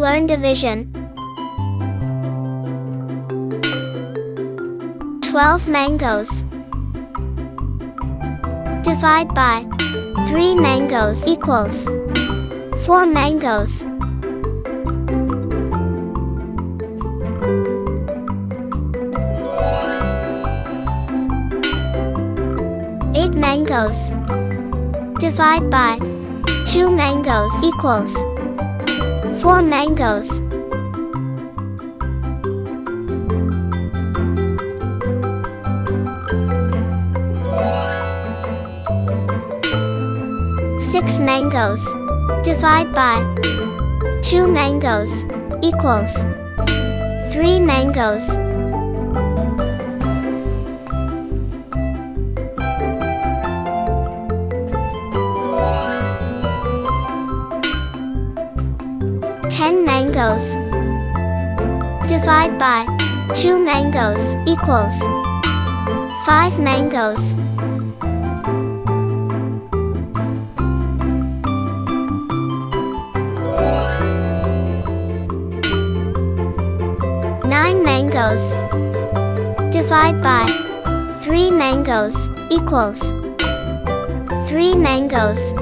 learn division. 12 mangoes. Divide by 3 mangoes equals 4 mangoes. 8 mangoes. Divide by 2 mangoes equals 4 mangoes. 6 mangoes. Divide by 2 mangoes equals 3 mangoes. 10 mangoes. Divide by 2 mangoes equals 5 mangoes. 9 mangoes. Divide by 3 mangoes equals 3 mangoes.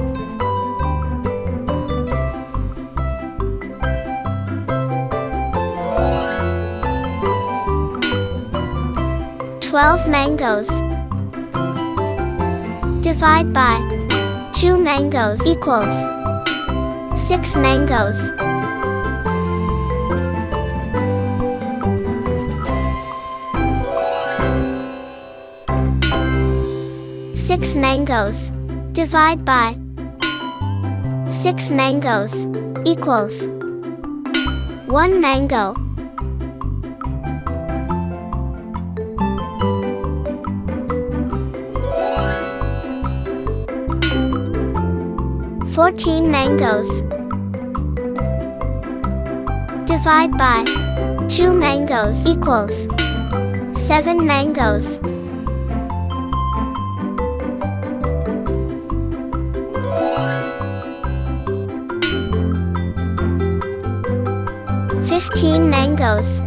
12 mangoes. Divide by 2 mangoes equals 6 mangoes. 6 mangoes. Divide by 6 mangoes equals 1 mango. 14 mangoes. Divide by 2 mangoes equals 7 mangoes. 15 mangoes.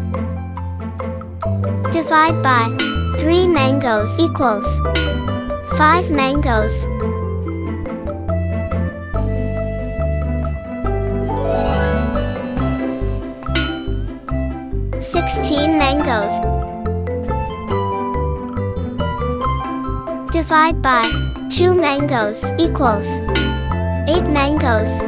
Divide by 3 mangoes equals 5 mangoes. 16 mangoes. Divide by 2 mangoes equals 8 mangoes.